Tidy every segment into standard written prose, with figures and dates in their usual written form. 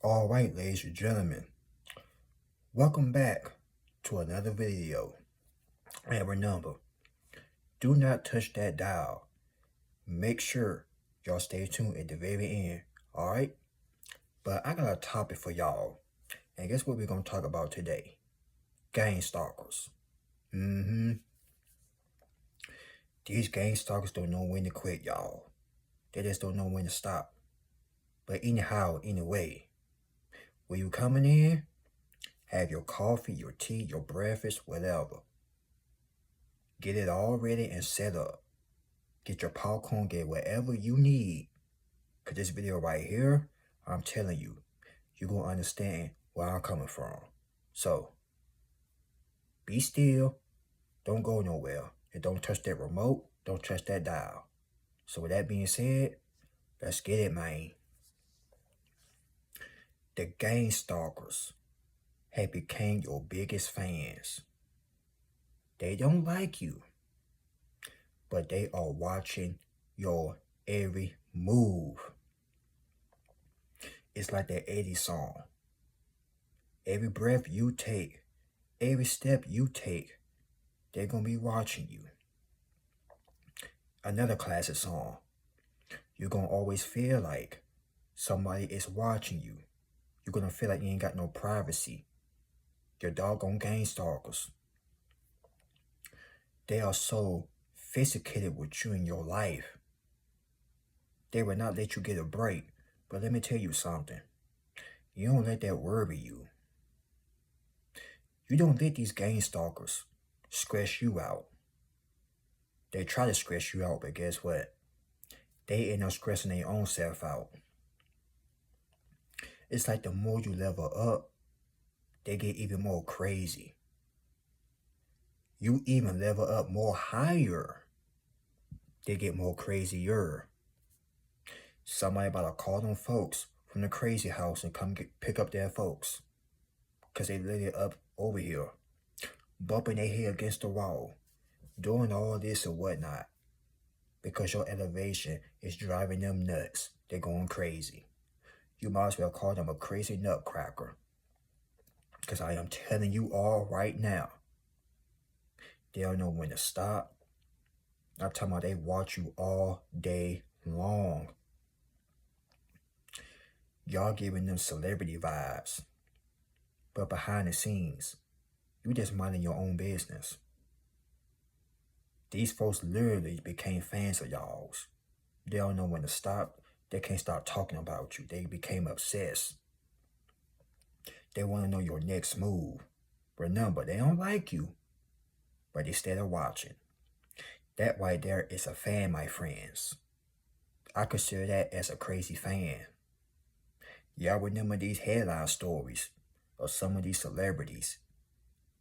All right, ladies and gentlemen, welcome back to another video. And remember, do not touch that dial. Make sure y'all stay tuned at the very end, all right? But I got a topic for y'all, and guess what we're going to talk about today? Gang stalkers. These gang stalkers don't know when to quit, y'all. They just don't know when to stop. But anyhow, anyway, when you coming in, have your coffee, your tea, your breakfast, whatever. Get it all ready and set up. Get your popcorn, get whatever you need. Because this video right here, I'm telling you, you're going to understand where I'm coming from. So, be still. Don't go nowhere. And don't touch that remote. Don't touch that dial. So with that being said, let's get it, man. The gang stalkers have become your biggest fans. They don't like you, but they are watching your every move. It's like that 80s song. Every breath you take, every step you take, they're going to be watching you. Another classic song. You're going to always feel like somebody is watching you. You're going to feel like you ain't got no privacy. Your doggone gang stalkers. They are so sophisticated with you in your life. They will not let you get a break. But let me tell you something. You don't let that worry you. You don't let these gang stalkers stress you out. They try to stress you out, but guess what? They end up stressing their own self out. It's like the more you level up, they get even more crazy. You even level up more higher, they get more crazier. Somebody about to call them folks from the crazy house and come pick up their folks. Because they lit up over here, bumping their head against the wall, doing all this and whatnot. Because your elevation is driving them nuts. They're going crazy. You might as well call them a crazy nutcracker. Because I am telling you all right now, they don't know when to stop. I'm talking about they watch you all day long. Y'all giving them celebrity vibes. But behind the scenes, you just minding your own business. These folks literally became fans of y'all's. They don't know when to stop. They can't stop talking about you. They became obsessed. They want to know your next move. Remember, they don't like you, but they still are watching. That right there is a fan, my friends. I consider that as a crazy fan. Y'all remember these headline stories of some of these celebrities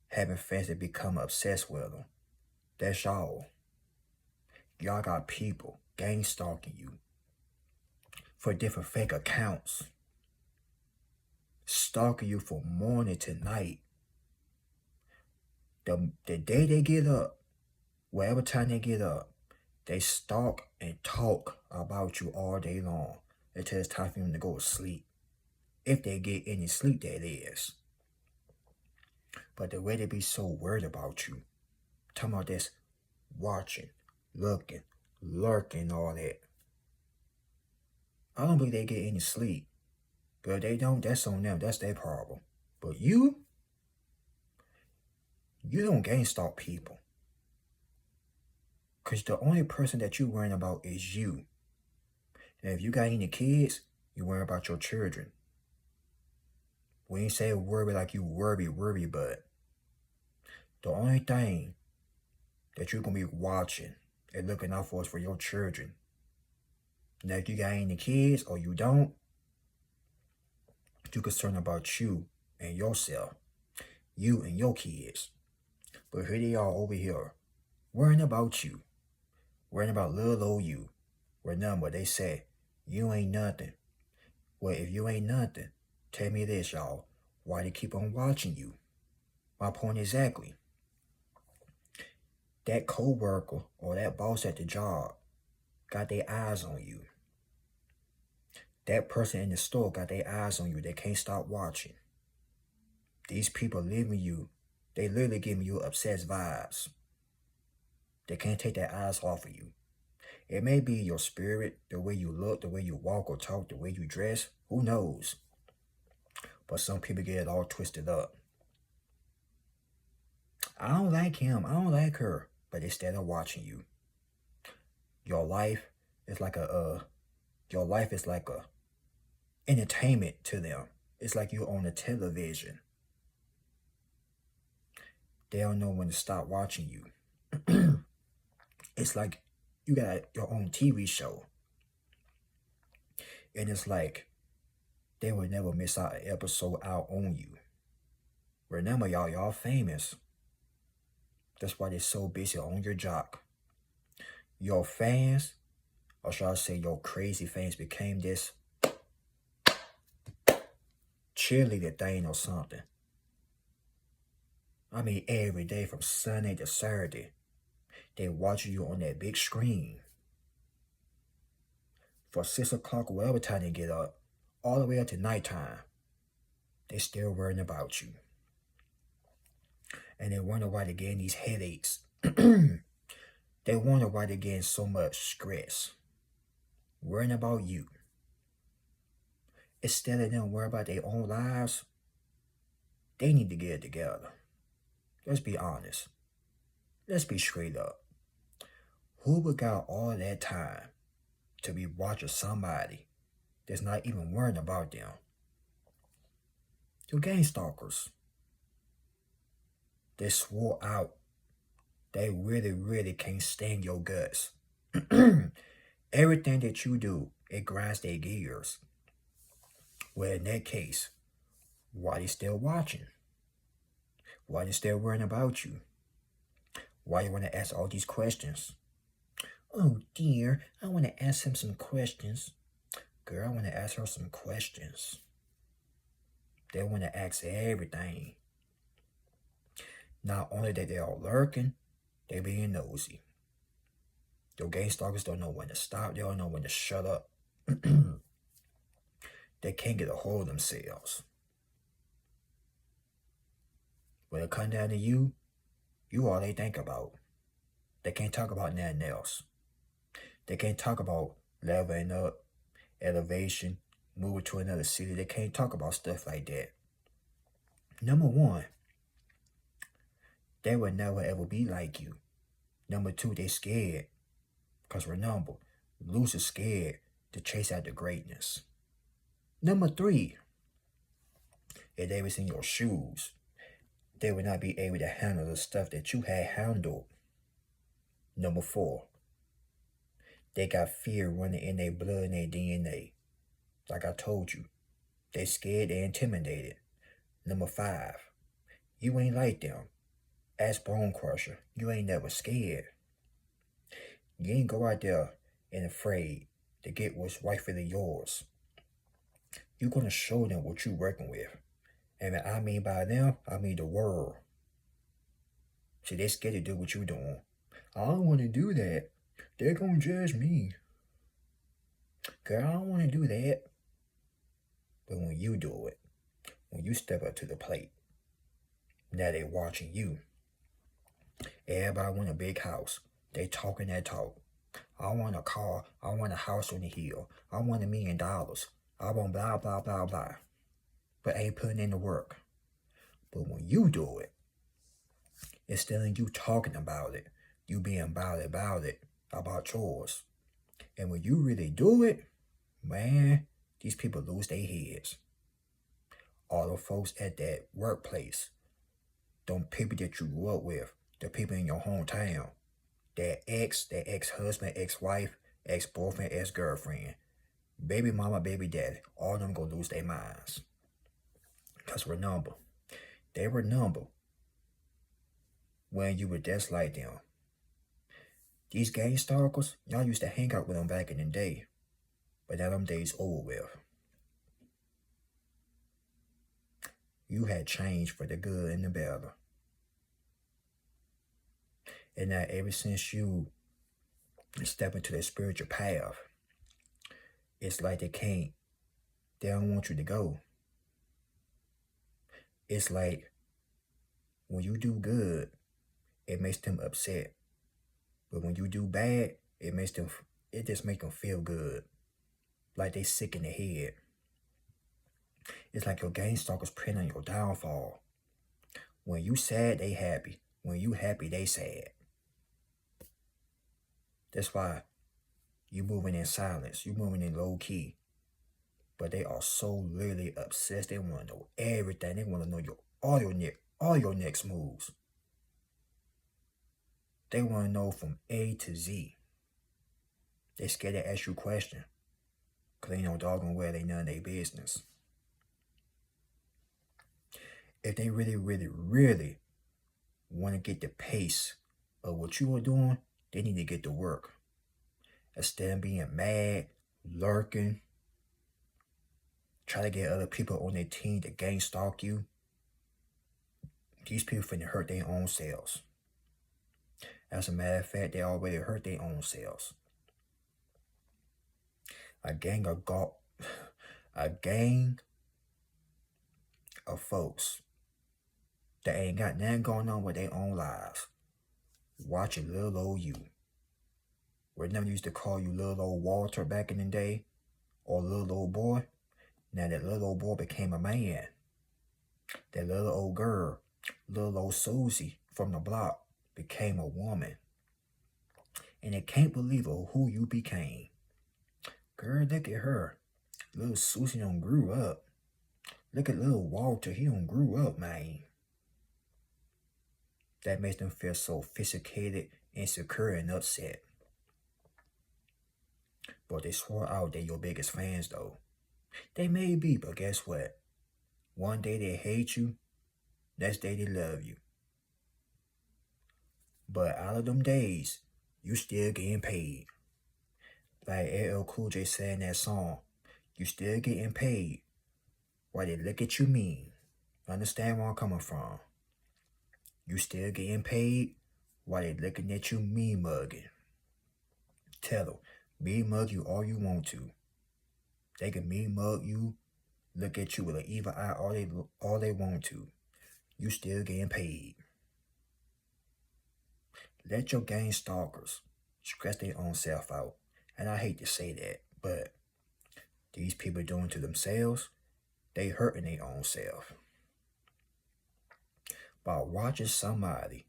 having fans that become obsessed with them. That's y'all. Y'all got people gang stalking you for different fake accounts. Stalking you from morning to night. The day they get up, whatever time they get up, they stalk and talk about you all day long until it's time for them to go to sleep. If they get any sleep, that is. But the way they be so worried about you, talking about this watching, looking, lurking, all that. I don't believe they get any sleep. But if they don't, that's on them. That's their problem. But you don't gang stalk people. Because the only person that you worrying about is you. And if you got any kids, you worry about your children. We ain't say worry like you worry, but the only thing that you're going to be watching and looking out for is for your children. Now, if you got any kids or you don't, you're concerned about you and yourself, you and your kids. But here they are over here, worrying about you, worrying about little old you. Remember, they say, you ain't nothing. Well, if you ain't nothing, tell me this, y'all. Why they keep on watching you? My point exactly. That co-worker or that boss at the job got their eyes on you. That person in the store got their eyes on you. They can't stop watching. These people leaving you, they literally giving you obsessed vibes. They can't take their eyes off of you. It may be your spirit, the way you look, the way you walk or talk, the way you dress. Who knows? But some people get it all twisted up. I don't like him. I don't like her. But instead of watching you, your life is like a entertainment to them. It's like you're on a television. They don't know when to stop watching you. It's like you got your own TV show. And it's like they will never miss out an episode out on you. Remember, y'all famous. That's why they're so busy on your jock. Your fans, or shall I say your crazy fans, became this cheerleader thing or something. I mean, every day from Sunday to Saturday, they watching you on that big screen. For 6 o'clock, whatever time they get up, all the way up to nighttime, they still worrying about you. And they wonder why they're getting these headaches. They wonder why they're getting so much stress. Worrying about you. Instead of them worrying about their own lives, they need to get it together. Let's be honest. Let's be straight up. Who would got all that time to be watching somebody that's not even worrying about them? Your gang stalkers. They swore out. They really can't stand your guts. Everything that you do, it grinds their gears. Well, in that case, why they still watching? Why they still worrying about you? Why you want to ask all these questions? Oh dear, I want to ask him some questions. Girl, I want to ask her some questions. They want to ask everything. Not only that they are lurking, they being nosy. Your gang stalkers don't know when to stop. They don't know when to shut up. They can't get a hold of themselves. When it comes down to you all they think about. They can't talk about nothing else. They can't talk about leveling up, elevation, moving to another city. They can't talk about stuff like that. Number one, they would never ever be like you. Number two, they scared. Because remember, losers scared to chase after greatness. Number three, if they was in your shoes, they would not be able to handle the stuff that you had handled. Number four, they got fear running in their blood and their DNA. Like I told you, they scared, they intimidated. Number five, you ain't like them. Ask Bone Crusher, you ain't never scared. You ain't go out there and afraid to get what's rightfully yours. You're going to show them what you're working with. And what I mean by them, I mean the world. See, they scared to do what you're doing. I don't want to do that. They're going to judge me. Girl, I don't want to do that. But when you do it, when you step up to the plate, now they watching you. Everybody want a big house. They talking that talk. I want a car. I want a house on the hill. I want $1 million. I want blah, blah, blah, blah. But ain't putting in the work. But when you do it, instead of you talking about it, you being about it, about yours. And when you really do it, man, these people lose their heads. All the folks at that workplace, them people that you grew up with, the people in your hometown, that ex-husband, ex-wife, ex-boyfriend, ex-girlfriend, baby mama, baby daddy, all of them gonna lose their minds. Because remember, they remember when you were just like them. These gang stalkers, y'all used to hang out with them back in the day. But now them days over with. You had changed for the good and the better. And now ever since you step into the spiritual path, it's like they can't They don't want you to go. It's like when you do good, it makes them upset. But when you do bad, it just make them feel good. Like they sick in the head. It's like your gang stalkers preying on your downfall. When you sad, they happy. When you happy, they sad. That's why you moving in silence. You moving in low key. But they are so literally obsessed. They want to know everything. They want to know all your next moves. They want to know from A to Z. They scared to ask you a question. Because they know doggone well they none of their business. If they really, really, really want to get the pace of what you are doing, they need to get to work. Instead of being mad, lurking, try to get other people on their team to gang stalk you, these people finna hurt their own selves. As a matter of fact, they already hurt their own selves. A gang of folks that ain't got nothing going on with their own lives. Watching little old you. We never used to call you little old Walter back in the day, or little old boy. Now that little old boy became a man. That little old girl, little old Susie from the block, became a woman. And they can't believe who you became. Girl, look at her. Little Susie done grew up. Look at little Walter, he done grew up, man. That makes them feel so sophisticated, insecure, and upset. But they swore out they're your biggest fans, though. They may be, but guess what? One day they hate you, next day they love you. But out of them days, you still getting paid. Like LL Cool J said in that song, you still getting paid while they look at you mean. Understand where I'm coming from? You still getting paid while they looking at you mean mugging. Tell them, mean mug you all you want to. They can mean mug you, look at you with an evil eye all they want to. You still getting paid. Let your gang stalkers stress their own self out. And I hate to say that, but these people doing to themselves, they hurting their own self. By watching somebody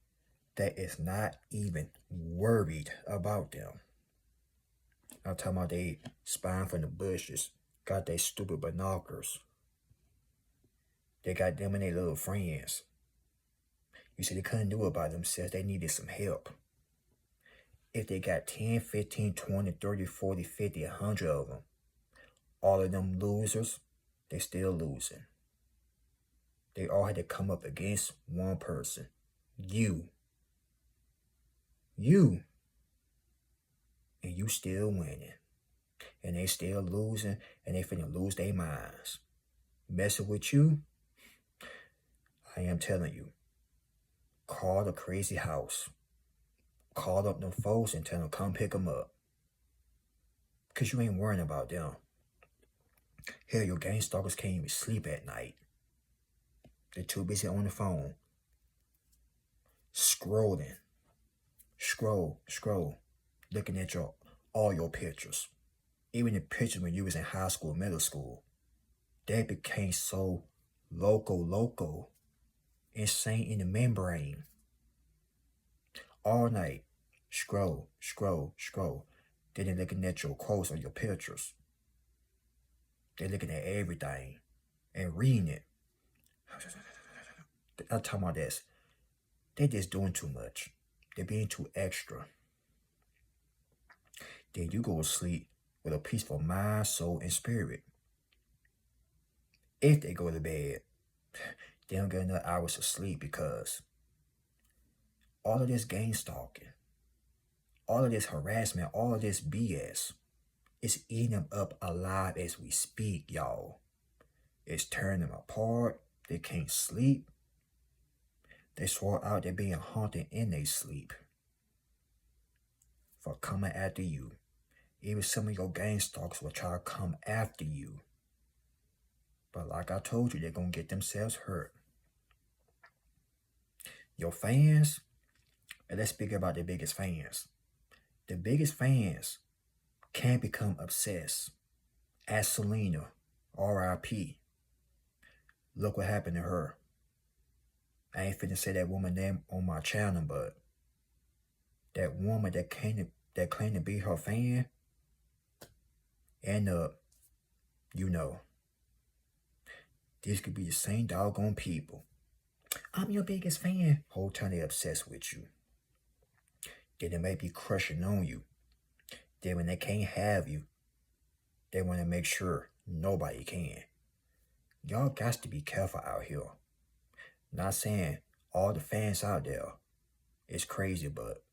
that is not even worried about them. I'm talking about they spying from the bushes, got their stupid binoculars. They got them and their little friends. You see, they couldn't do it by themselves. They needed some help. If they got 10, 15, 20, 30, 40, 50, 100 of them, all of them losers, they still losing. They all had to come up against one person. You. And you still winning. And they still losing, and they finna lose their minds. Messing with you, I am telling you, call the crazy house. Call up them folks and tell them come pick them up. Because you ain't worrying about them. Hell, your gang stalkers can't even sleep at night. They're too busy on the phone. Scrolling. Scroll. Looking at all your pictures. Even the pictures when you was in high school, middle school. They became so loco. Insane in the membrane. All night. Scroll. Then they're looking at your quotes or your pictures. They're looking at everything and reading it. I'm talking about this. They're just doing too much. They're being too extra. Then you go to sleep with a peaceful mind, soul, and spirit. If they go to bed, they don't get enough hours of sleep because all of this gang stalking, all of this harassment, all of this BS is eating them up alive as we speak, y'all. It's tearing them apart. They can't sleep. They swore out they're being haunted in their sleep for coming after you. Even some of your gang stalkers will try to come after you. like I told you, they're going to get themselves hurt. Your fans, and let's speak about the biggest fans. The biggest fans can become obsessed. Ask Selena, R.I.P. Look what happened to her. I ain't finna say that woman name on my channel, but that woman that claimed to be her fan, end up, this could be the same doggone people. I'm your biggest fan. Whole time they obsessed with you. Then they may be crushing on you. Then when they can't have you, they want to make sure nobody can. Y'all got to be careful out here. Not saying all the fans out there is crazy, but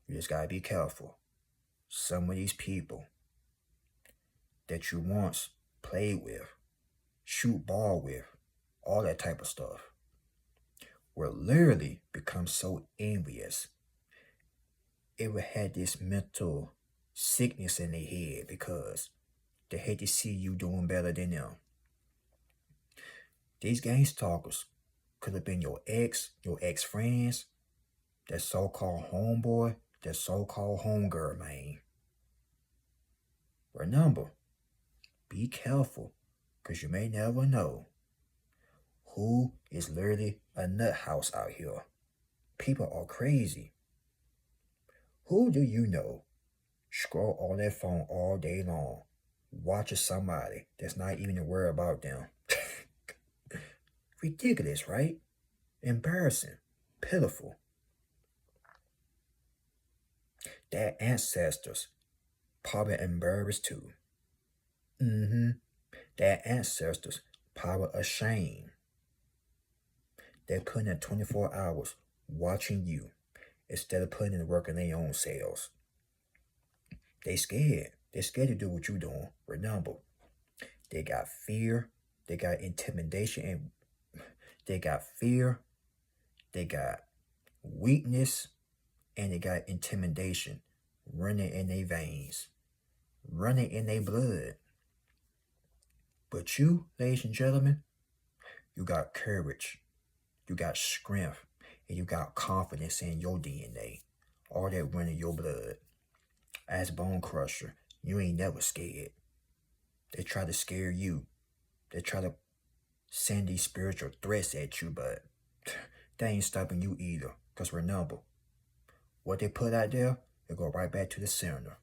you just gotta be careful. Some of these people that you once played with, shoot ball with, all that type of stuff, will literally become so envious. It will have this mental sickness in their head because they hate to see you doing better than them. These gang-stalkers could have been your ex-friends, that so-called homeboy, that so-called homegirl, man. Remember, be careful, because you may never know who is literally a nut house out here. People are crazy. Who do you know scroll on their phone all day long, watching somebody that's not even aware about them? Ridiculous, right? Embarrassing. Pitiful. Their ancestors probably embarrassed too. Their ancestors probably ashamed. They're putting in 24 hours watching you instead of putting in the work in their own selves. They scared. They're scared to do what you're doing. Remember, they got fear. They got intimidation. And they got fear. They got weakness. And they got intimidation running in their veins, running in their blood. But you, ladies and gentlemen, you got courage, you got strength, and you got confidence in your DNA. All that running your blood. As Bone Crusher, you ain't never scared. They try to scare you. They try to send these spiritual threats at you, but they ain't stopping you either. Because remember, what they put out there, it go right back to the center.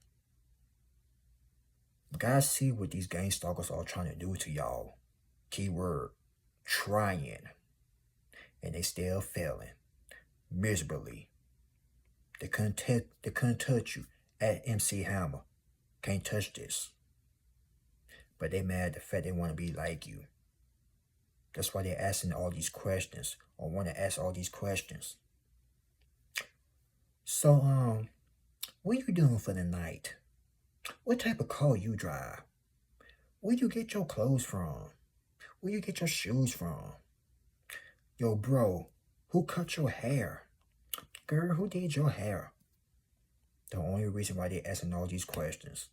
Guys see what these gang-stalkers are trying to do to y'all. Keyword, trying. And they still failing. Miserably. They couldn't touch you. At MC Hammer. Can't touch this. But they mad at the fact they want to be like you. That's why they're asking all these questions. Or want to ask all these questions. So, what you doing for the night? What type of car you drive? Where you get your clothes from? Where you get your shoes from? Yo, bro, who cut your hair? Girl, who did your hair? The only reason why they're asking all these questions.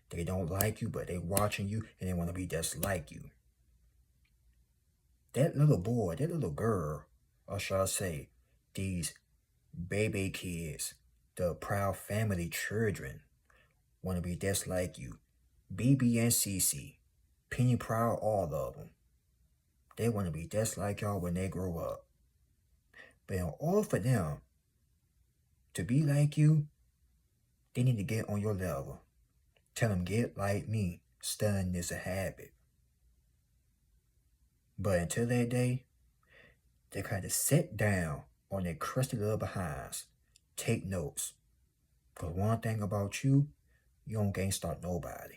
They don't like you, but they watching you and they want to be just like you. That little boy, that little girl, or shall I say, these baby kids, the proud family children, want to be just like you. BB and CC, Penny Proud, all of them. They want to be just like y'all when they grow up. But in order for them to be like you, they need to get on your level. Tell them, get like me. Studying is a habit. But until that day, they kind of sit down on their crusty little behinds. Take notes. Because one thing about you, you don't gang-stalk nobody.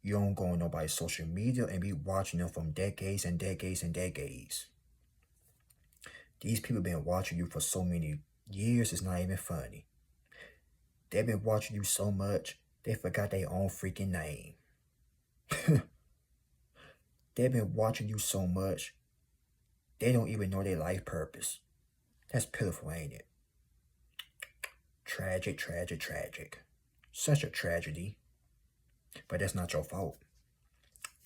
You don't go on nobody's social media and be watching them from decades and decades and decades. These people been watching you for so many years, it's not even funny. They've been watching you so much, they forgot their own freaking name. They've been watching you so much, they don't even know their life purpose. That's pitiful, ain't it? Tragic, tragic, tragic. Such a tragedy. But that's not your fault.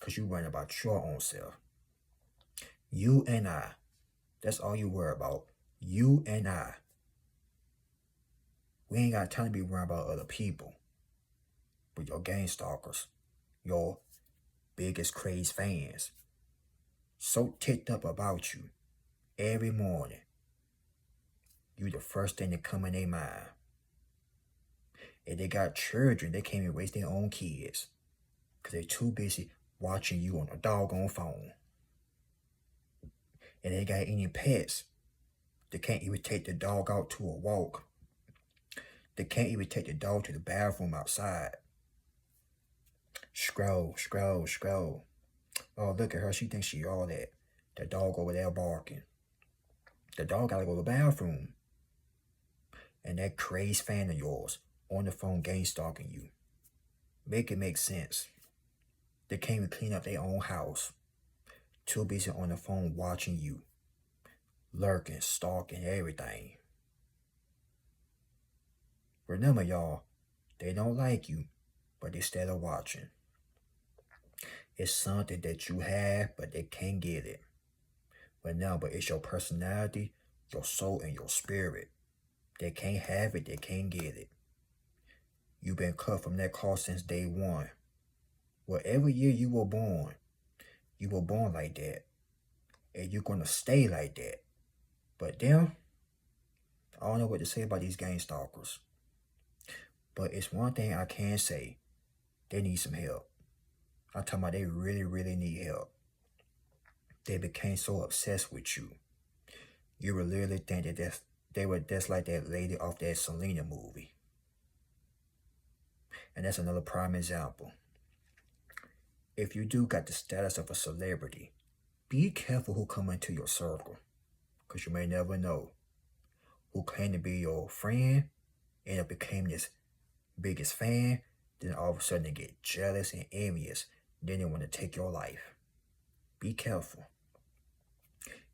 because you worrying about your own self. You and I. That's all you worry about. You and I. We ain't got time to be worrying about other people. But your gang stalkers, your biggest crazed fans, so ticked up about you every morning. You the first thing that come in their mind. If they got children, they can't even raise their own kids because they're too busy watching you on a doggone phone. And they got any pets, they can't even take the dog out to a walk. They can't even take the dog to the bathroom outside. Scroll. Oh, look at her. She thinks she all that. The dog over there barking. The dog gotta go to the bathroom. And that crazed fan of yours on the phone gang stalking you. Make it make sense. They can't even clean up their own house. Too busy on the phone watching you. Lurking, stalking, everything. Remember, y'all, they don't like you, but they still watching. It's something that you have, but they can't get it. Remember, it's your personality, your soul, and your spirit. They can't have it, they can't get it. You've been cut from that car since day one. Whatever year you were born like that. And you're going to stay like that. But them, I don't know what to say about these gang stalkers. But it's one thing I can say. They need some help. I'm talking about they really, really need help. They became so obsessed with you. You would literally think that they were just like that lady off that Selena movie. And that's another prime example. If you do got the status of a celebrity, be careful who come into your circle. Because you may never know who claimed to be your friend and it became this biggest fan. Then all of a sudden they get jealous and envious. Then they want to take your life. Be careful.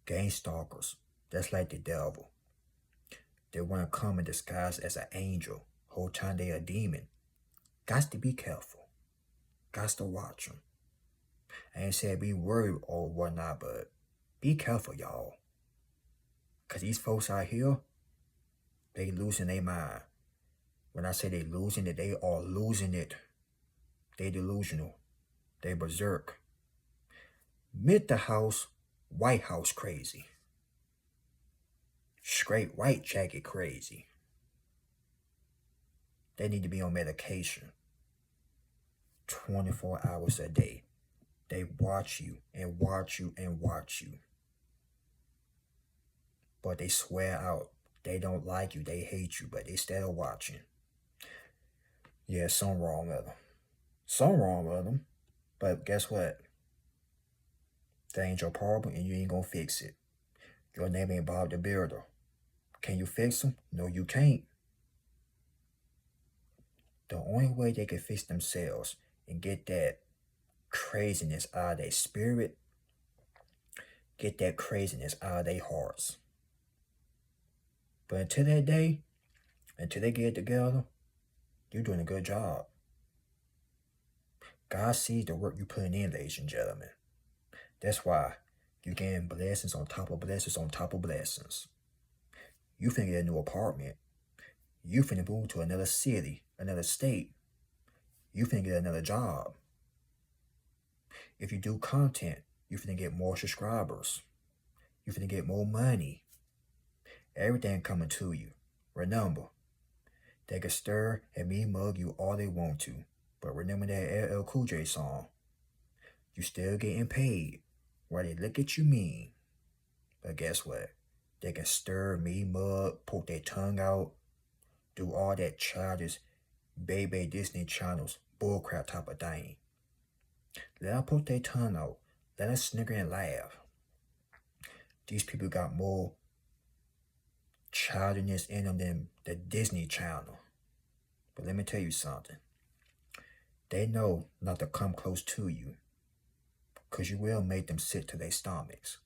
Gang stalkers, that's like the devil. They want to come in disguise as an angel. Whole time they a demon. Got to be careful. Got to watch them. I ain't said be worried or whatnot, but be careful, y'all. Because these folks out here, they losing their mind. When I say they losing it, they are losing it. They delusional. They berserk. Mid the house, White House crazy. Straight white jacket crazy. They need to be on medication. 24 hours a day. They watch you and watch you and watch you. But they swear out. They don't like you. They hate you. But they still watching. Yeah, something wrong with them. Something wrong with them. But guess what? That ain't your problem and you ain't gonna fix it. Your name ain't Bob the Builder. Can you fix them? No, you can't. The only way they can fix themselves and get that craziness out of their spirit, get that craziness out of their hearts. But until that day, until they get it together, you're doing a good job. God sees the work you're putting in, ladies and gentlemen. That's why you're getting blessings on top of blessings on top of blessings. You finna get a new apartment. You finna move to another city, another state. You finna get another job. If you do content, you finna get more subscribers. You finna get more money. Everything coming to you. Remember, they can stir and mean mug you all they want to. But remember that LL Cool J song. You still getting paid. While they look at you mean. But guess what? They can stir, mean mug, poke their tongue out, do all that childish baby Disney Channels bullcrap type of thing. Let them poke their tongue out. Let them snigger and laugh. These people got more childishness in them than the Disney Channel. But let me tell you something. They know not to come close to you. Because you will make them sick to their stomachs.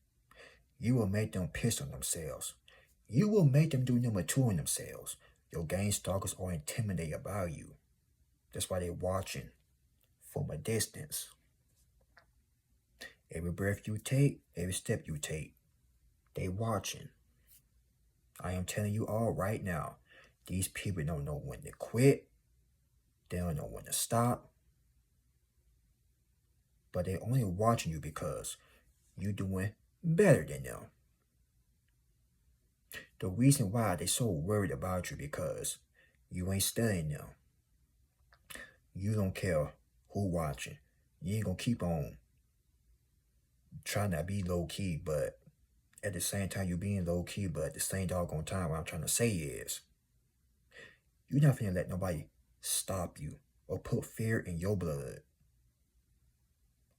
You will make them piss on themselves. You will make them do number 2 on themselves. Your gang stalkers are intimidated about you. That's why they're watching from a distance. Every breath you take, every step you take, they watching. I am telling you all right now, these people don't know when to quit. They don't know when to stop. But they only watching you because you doing better than them. The reason why they so worried about you because you ain't studying them. You don't care who watching. You ain't gonna keep on trying to be low key, but at the same time you being low key, but at the same doggone time what I'm trying to say is you're not finna let nobody stop you or put fear in your blood.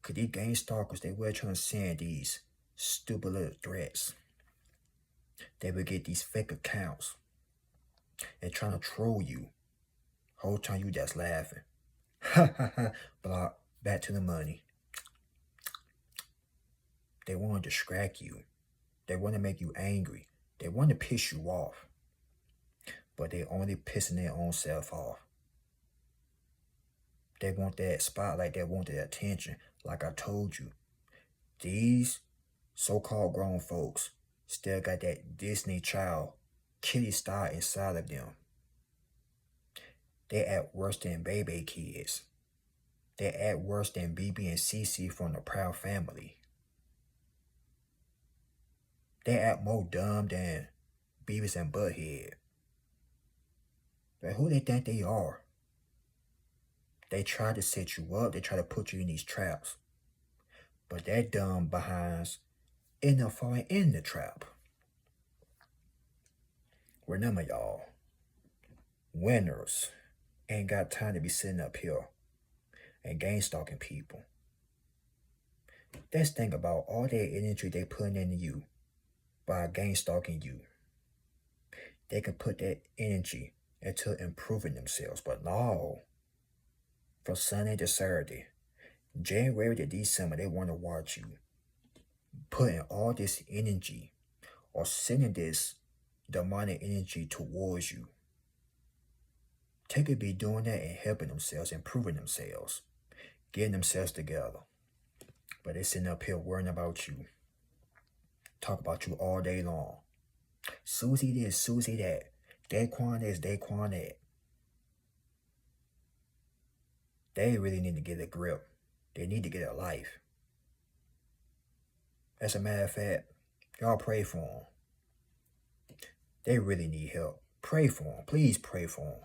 Cause these gang stalkers, they were trying to send these stupid little threats. They would get these fake accounts and trying to troll you. Whole time you just laughing. Ha ha ha, block, back to the money. They want to distract you. They want to make you angry. They want to piss you off. But they only pissing their own self off. They want that spotlight. They want that attention. Like I told you, these so-called grown folks still got that Disney child kitty star inside of them. They act worse than baby kids. They act worse than BB and CC from the Proud Family. They act more dumb than Beavis and Butthead. But who they think they are? They try to set you up. They try to put you in these traps. But that dumb behinds end up falling in the trap. Remember, y'all, winners ain't got time to be sitting up here and gang stalking people. Let's think about all that energy they putting into you by gang stalking you. They can put that energy into improving themselves, but no. From Sunday to Saturday, January to December, they want to watch you putting all this energy or sending this demonic energy towards you. They could be doing that and helping themselves, improving themselves, getting themselves together. But they sitting up here worrying about you. Talk about you all day long. Susie this, Susie that. Daquan this, Daquan that. They really need to get a grip. They need to get a life. As a matter of fact, y'all pray for them. They really need help. Pray for them. Please pray for them.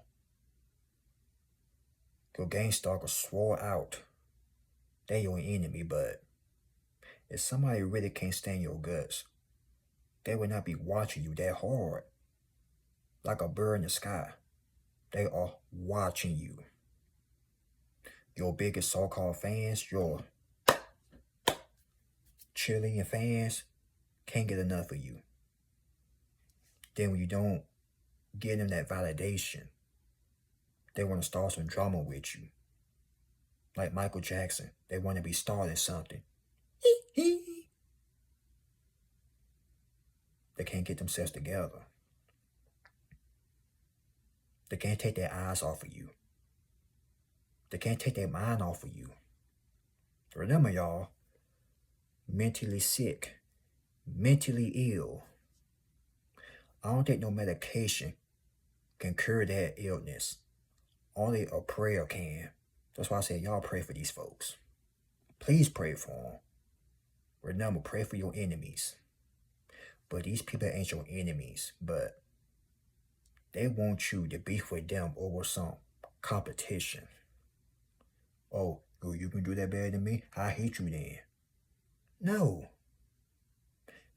Your gang stalker swore out they your enemy, but if somebody really can't stand your guts, they will not be watching you that hard. Like a bird in the sky. They are watching you. Your biggest so-called fans, your cheerleading fans, can't get enough of you. Then when you don't give them that validation, they want to start some drama with you. Like Michael Jackson, they want to be starting something. They can't get themselves together. They can't take their eyes off of you. They can't take their mind off of you. Remember, y'all, mentally sick, mentally ill. I don't think no medication can cure that illness. Only a prayer can. That's why I said y'all pray for these folks. Please pray for them. Remember, pray for your enemies. But these people ain't your enemies, but they want you to beef with them over some competition. Oh, you can do that better than me? I hate you then. No.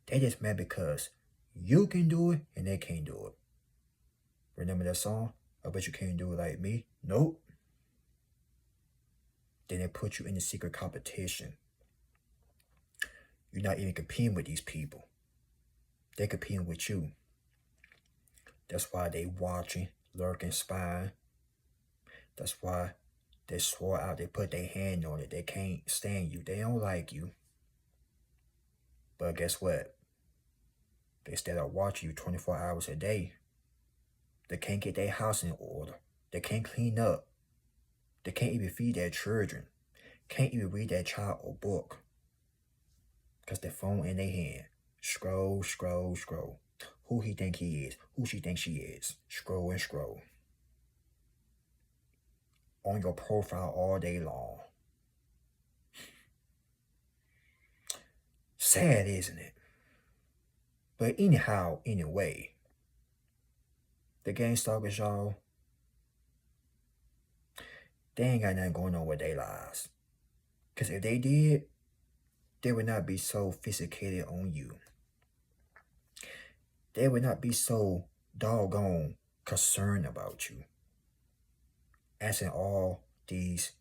They just mad because you can do it and they can't do it. Remember that song? I bet you can't do it like me. Nope. Then they put you in a secret competition. You're not even competing with these people. They're competing with you. That's why they watching, lurking, spying. That's why they swore out, they put their hand on it. They can't stand you. They don't like you. But guess what? They still are watching you 24 hours a day. They can't get their house in order. They can't clean up. They can't even feed their children. Can't even read their child a book. Because the phone in their hand. Scroll, scroll, scroll. Who he think he is. Who she think she is. Scroll and scroll. On your profile all day long. Sad, isn't it? But anyhow, anyway, the gang stalkers, y'all, they ain't got nothing going on with their lives. Because if they did, they would not be so sophisticated on you. They would not be so doggone concerned about you. Asking all these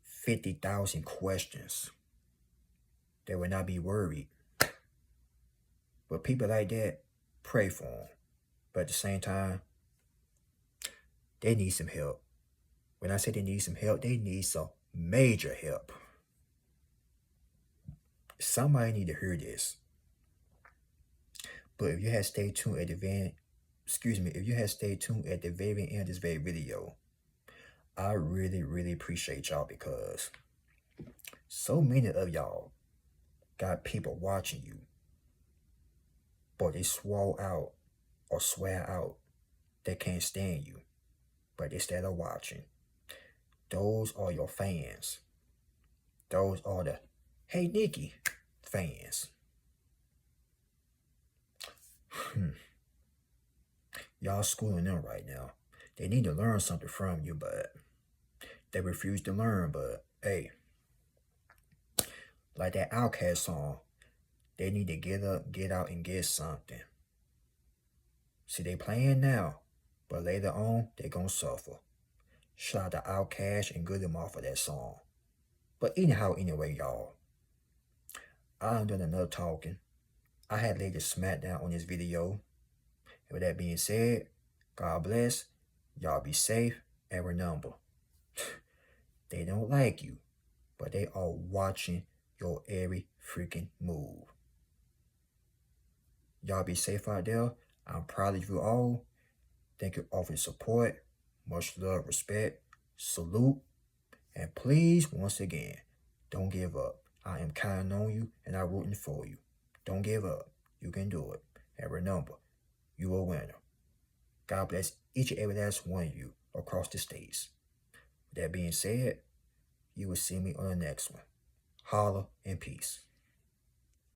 50,000 questions. They would not be worried. But people like that, pray for them. But at the same time, they need some help. When I say they need some help, they need some major help. Somebody need to hear this. But if you had stayed tuned at the very, if you had stayed tuned at the very end of this very video, I really, really appreciate y'all because so many of y'all got people watching you, but they swore out or swear out they can't stand you, but instead of watching. Those are your fans. Those are the "Hey Nikki" fans. Y'all schooling them right now. They need to learn something from you, but they refuse to learn. But hey, like that Outkast song, they need to get up, get out, and get something. See, they playing now, but later on, they gonna suffer. Shout out to Outkast and good them off of that song. But anyhow, anyway, y'all, I done done enough talking. I had laid the smackdown on this video. And with that being said, God bless. Y'all be safe and remember, they don't like you, but they are watching your every freaking move. Y'all be safe out there. I'm proud of you all. Thank you all for your support. Much love, respect, salute, and please, once again, don't give up. I am counting on you and I'm rooting for you. Don't give up. You can do it. And remember, you are a winner. God bless each and every last one of you across the states. With that being said, you will see me on the next one. Holla and peace.